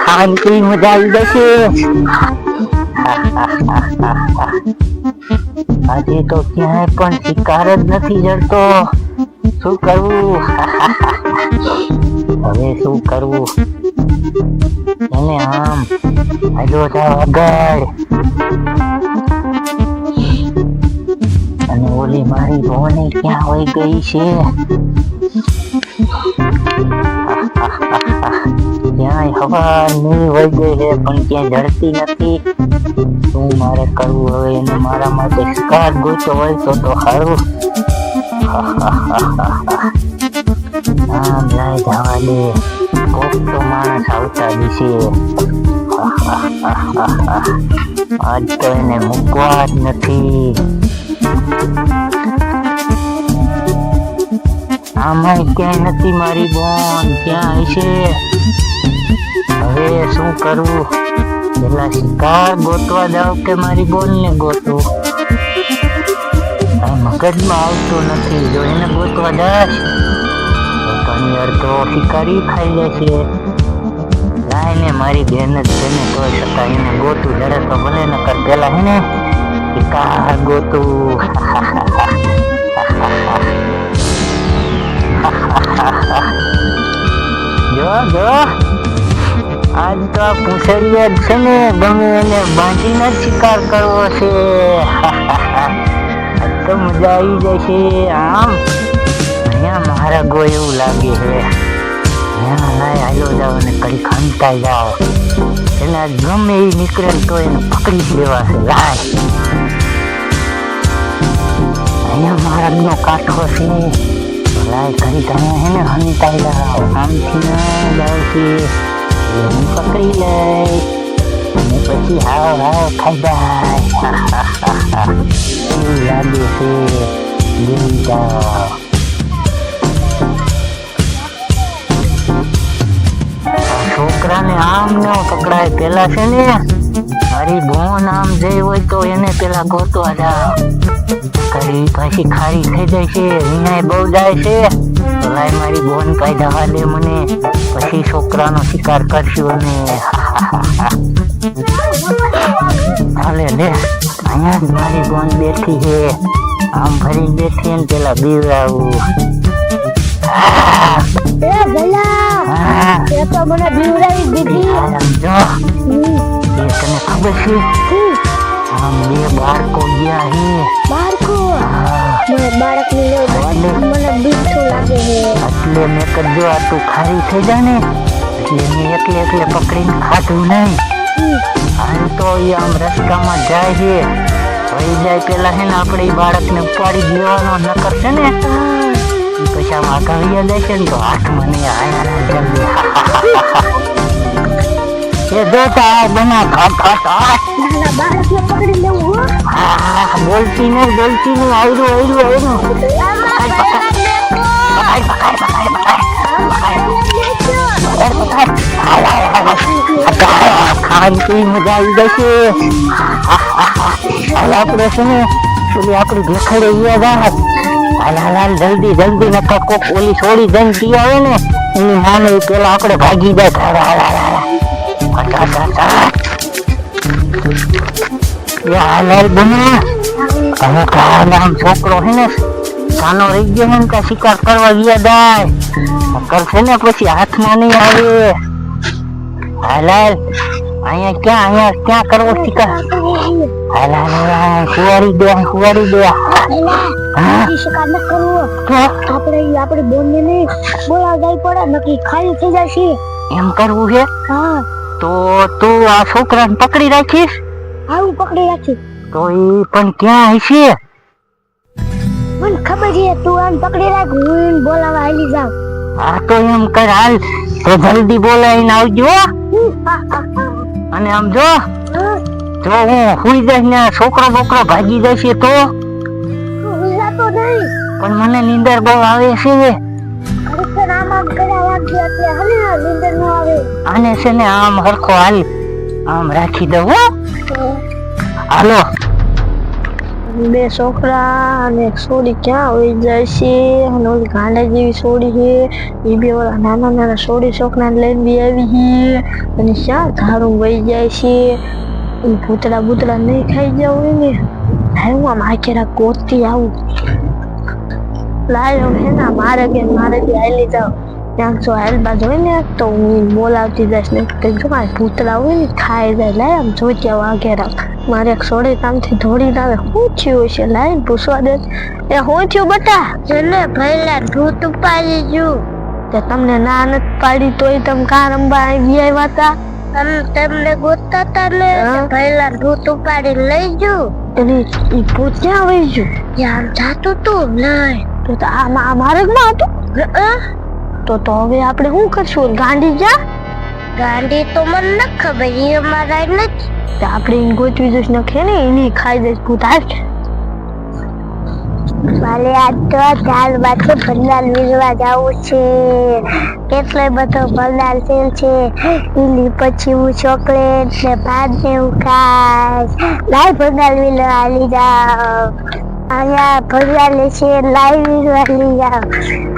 ખાવાની મજા આવી જશે. આજે તો ક્યાંય પણ શિકાર જ નથી જડતો. શું કરવું? હવે શું કરવું? એને આમ હાલો જાવ આગળ. અને ઓલી મારી ભોને ક્યાં હોઈ ગઈ છે? ક્યાંય હવા નહીં હોઈ ગઈ છે પણ ક્યાંય જડતી નથી. શું મારે કરવું હવે? એને મારા માટે શિકાર ગોતો હોય તો સારું. આમ લાય જવા દે. કોક તો માણસ આવતા દિશે. આજ તો એને મૂકવા જ નથી. આમાં ક્યાંય નથી મારી બોન. ક્યાં હશે? હવે શું કરવું? પેલા શિકાર ગોતવા જાવ કે મારી બોન ને ગોતું? મગજમાં આવતું નથી. જો એને ગોતવા જાય તો અડધો શિકારી ખાઈ લે છે. લાય ને મારી બેન જ છે ને તોય છતાં એને ગોતું જડે તો ભલે નકર પેલા હે ને શિકાર ગોતું. જો આજ તો આ પૂછડીએ જ છે ને ગમે એને બાંધીને જ શિકાર કરવો છે. આજ તો મજા આવી જશે. આમ અહીંયા મારા ગો એવું લાગે છે. અહીંયા લાય હાલો જાઓ અને કડી ખંતાઈ જાઓ. એને ગમે એ નીકળે તો એને પકડી જ લેવા છે. લાય અહીંયા મારા નો કાંઠો છે. લાય કરી તમે હે ને હંતાઈ જાઓ. આમથી ના જાવ છે હું પકડી લઈશ અને પછી હાવ ખાઈ જાય. એવું લાગે છે. લઈ જાઓ. છોકરાને આમ ન પકડાય. પેલા છે ને મારી બોન આમ જઈ હોય તો એને પેલા ગોતવા જાવ. કરી પાછી ખારી થઈ જાય છે. વિનાય બહુ જાય છે. લાય મારી બોન પાઈ જવા દે મને. પછી છોકરાનો શિકાર કરશું. અને હાલે લે અહીંયા જ મારી બોન બેઠી છે. આમ ફરી બેઠી ને પેલા બીવડાવું. મને બીવડાવી દીધી. જો એ તને ખબર છે આમ બે બાળકો ગયા છે. બાળકો બાળક મને બીઠું લાગે છે. એટલે મેં કીધું આ તું ખારી થઈ જાય ને એટલે મેં એકલે પકડીને ખાધું નહીં. આમ તો એ આમ રસ્તામાં જાય છે. વહી જાય પેલા છે ને આપણે એ બાળકને ઉપાડી લેવાનો નકર છે ને પછી આમ આગળ જાય ને તો હાથમાં નહીં આયા જલ્દી. એ જોતા બના ખાટ બાળકને પકડી લેવું. બોલતી નહીં આવ્યું. ખાવાની મજા આવી જશે. આપડે છે ને પેલી આપડી ભેખડે ગયા હાલ જલ્દી નકર કોક ઓલી છોડી જંતી આવે ને એની માને પેલા આપણે ભાગી જાય. બના હવે આમ છોકરો છે ને કાનો રહી ગયો ને ત્યાં શિકાર કરવા ગયા જાય કરશે ને પછી હાથમાં નહીં આવે. હાલ અહીંયા ક્યાં કરવો શિકાર? હાલ કુવાડી દે. શિકાર ન કરવો. આપણે બોનને નહીં બોલાવવી પડે નક્કી ખાલી થઈ જશે. એમ કરવું છે? હા. તો તું આ છોકરાને પકડી રાખીશ? હા હું પકડી રાખીશ. તો એ પણ ક્યાં હશે? મને ખબર છે. તું આમ પકડી રાખ હું બોલાવા હાલી જાઉં. હા તો એમ કર હાલ તો જલ્દી બોલાવીને આવજો. અને આમ જો હું હુઈ જઈશ ને છોકરો ભાગી જશે તો? પણ મને નીંદર બહુ આવે છે. આને છે ને આમ હરખો હાલ આમ રાખી દઉં. હાલો બે છોકરા અને એક છોડી ક્યાં વહી જાય છે અને ઓલી ગાંડા જેવી છોડી છે એ બે ઓલા નાના નાના છોડી છોકરાને લઈને બી આવી છે અને ક્યાં ધારું વહી જાય છે એ ભૂતડા ભૂતડા નહીં ખાઈ જાવ હોય ને હાય હું આમ આખેરા ગોતતી આવું લાય હે ને મારે કે હાલી જાવ ત્યાં જો હાલ બાજુ હોય ને તો હું બોલાવતી જઈશ ને તો જો મારે ભૂતડા હોય ને ખાઈ જાય લાય આમ જોઈ આવું આઘેરા મારે એક સોડે કામથી દોડીને આવે શું થયું છે લાય પૂછવા દે એ શું થયું બટા એટલે ભઈલા ભૂત ઉપાડી ગયું તે તમને ના નથી પાડી તોય તમે કા રંબા આવી આવ્યા હતા તમને ગોતતા હતા ને ભઈલા ભૂત ઉપાડી લઈ ગયું એટલે ઈ ભૂત ક્યાં વહી ગયું ત્યાં જાતું તું નહીં તો આ માર્ગમાં હતું તો હવે આપણે શું કરશું ગાંડી જા ગાંડી તો મને ન ખબર એ અમારા નથી આપણે એને ગોતવી જઈશ નખે ને એની ખાઈ જઈશ ભૂત હાલ મારે આજ તો ચાલ બાકી ભંડાર વીરવા જવું છે કેટલો બધો ભંડાર સેલ છે એની પછી હું ચોકલેટ ને ભાત ને હું ખાઈશ લાય ભંડાર વીરવા હાલી જાવ અહીંયા ભંડાર લે છે લાઈ વીરવા લઈ જાવ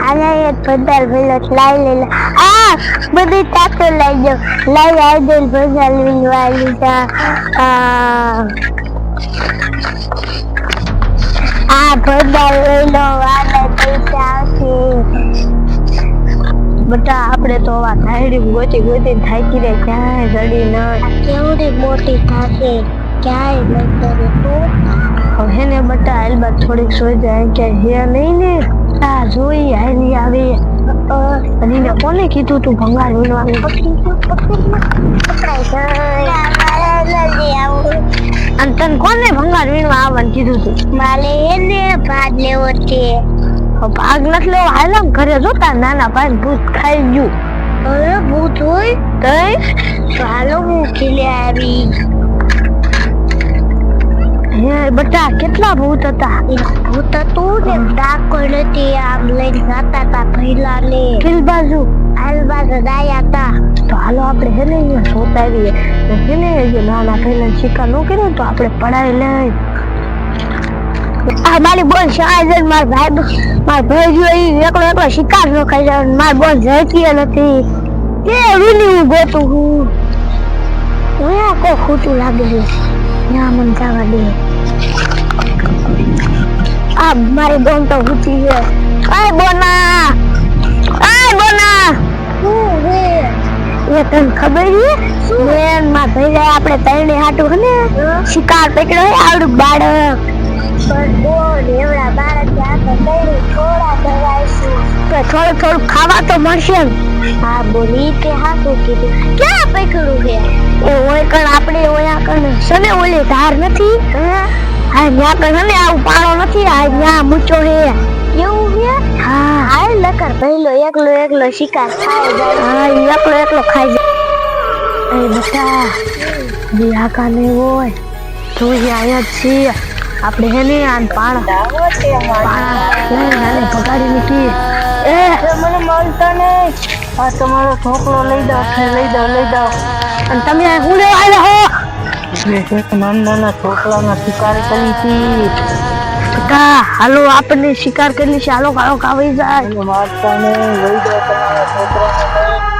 અહીંયા એક ભંડાર ભેલો લાઈ લે આ બધી તાતો લઈ જાવ લાઈ આવી દે ભંડાર વીરવા લઈ જાવ આ ભંડાર લઈ લો વાલે પૈસા આવશે બટા આપણે તો આ ધાયડી ગોતી થાકી રે ક્યાંય જડી ન કેવડી મોટી થાશે ક્યાંય ન કરે તો હવે ને બટા હાલ બાદ થોડીક સોઈ જાય કે હે નહીં ને આ જોઈ હાલી આવે અને એને કોને કીધું તું ભંગાર વીણવાનું અને તને કોને ભંગાર વીણવા આવવાનું કીધું તું મારે એને ભાગ લેવો છે ભાગ નથી લેવો હાલ ઘરે જોતા નાના ભાઈ ભૂત ખાઈ ગયું અરે ભૂત હોય તો હાલો હું ખીલે આવી હે બટા કેટલા ભૂત હતા ભૂત હતું ને ડાકો નથી આમ લઈને જાતા હતા ભઈલા ને કિલ બાજુ હાલ બાજુ દાયા હતા તો હાલો આપણે હે ને અહીંયા જોતા આવીએ હે ને જે નાના ભઈલા શિકાર ન કર્યો તો આપણે પડાવી લઈ આ મારી બોન શાયદ માર ભાઈ જો એકલો શિકાર ન ખાઈ જાય માર બોન જતી નથી કે રૂની હું ગોતું હું આ કો ખોટું લાગે છે ત્યાં મન જવા દે આ મારી બોન તો ઉઠી છે આય બોના શું રે એ તને ખબર છે મેં માર ભાઈ આપણે તરણે હાટું હે ને શિકાર પકડ્યો હે આવડું બાળક પણ બોન એવડા બાળક આપણે તરણે થોડા દવાઈશું તો થોડું ખાવા તો મળશે હા બોલી તે હાથું કીધું ક્યાં પકડ્યું છે એ ઓય કણ આપણે ઓયા કણ સને ઓલી ધાર નથી હા ન્યા કણ ને આવું પાણો નથી આ ન્યા મૂચો હે એવું હે હા હાય લકર પહેલો એકલો શિકાર ખાઈ જાય હા એકલો ખાઈ જાય એ બટા બિહાકા ને હોય જોઈ આયા છીએ આપણે હે ને આન પાણા પગાડી મૂકી એ મને મળતો નહીં આ તમારો ઢોકળો લઈ દો અને તમે હું લેવા આવ્યા હો એક નાના ઢોકળાના શિકાર કરી હતી હાલો આપણને શિકાર કરી છે હાલો કાળો કાવી જાય મારતા ને લઈ દો તમારા ઢોકળાને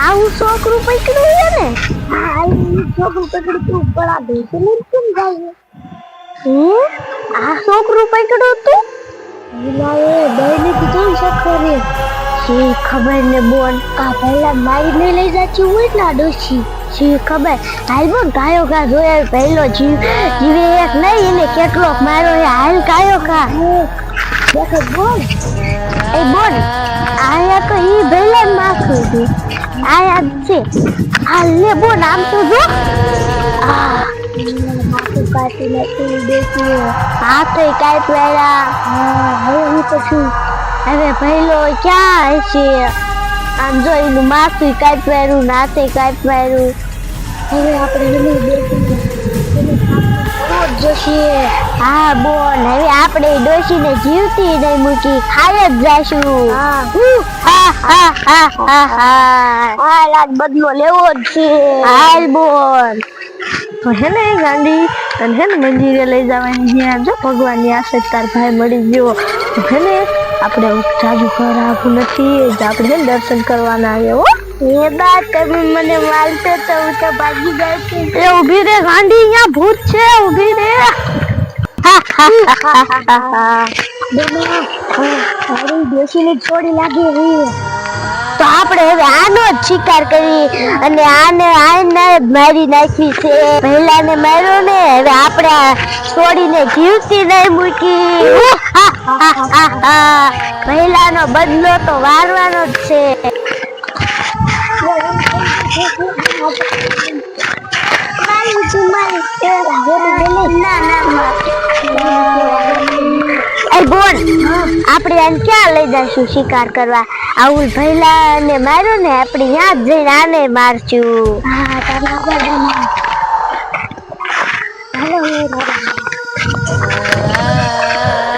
આવું છોકરું પકડ્યું છે ને છોકરું પકડ્યું તું પડા દે કેમ જાય આ છોકરું પકડ્યું તું દઈને કીધું છોકરે શી ખબર ને બોલ આ પહેલા મારી ને લઈ જાતી હોય ના ડોશી શી ખબર હાલ બોલ ગાયો કા જોયા પહેલો જીવે એક નહીં એને કેટલો મારો એ હાલ ગાયો કા દેખો બોલ એ બોલ આયા તો ઈ ભલે માખું છે આયા છે હાલ લે બોલ આમ તો જો માથું કાઢી નથી બેસી હાથે કાઈ પહેલા હવે હું તો છું હવે ભઈલો ક્યાં હશે આમ જો એનું માથું કાઈ પહેરું નાથે કાઈ પહેરું હવે આપણે નહીં બેસી જોશે. હા બોલ, હવે આપણે ડોશીને જીવતી નહીં મૂકી, ખાઈ જ જાશું. હાલ આજ બદલો લેવો જ છે. હાલ બોલ. તો હે ને ગાંડી તને હે ને મંદિરે લઈ જવાની છે. જો ભગવાનની આશીર્વાદ તાર ભાઈ મળી ગયો. તો હે ને આપણે જાજુ કરાવું નથી, આપણે હે ને દર્શન કરવાના આવ્યા હો. એ બા તમે મને મારશો તો હું તો ભાગી જાય. એ ઊભી રે ગાંડી, અહીંયા ભૂત છે, ઊભી રે. દેશીની છોડી લાગી રહી. તો આપણે હવે આનો જ શિકાર કરી અને આને મારી નાખી છે. પહેલાને માર્યો ને, હવે આપણે છોડીને જીવતી નહીં મૂકી. પહેલાનો બદલો તો વારવાનો જ છે. બોલ, આપણે આને ક્યાં લઈ જઈશું શિકાર કરવા? આવું ભૈલા ને માર્યો ને, આપણે ત્યાં જ જઈને આને મારશું.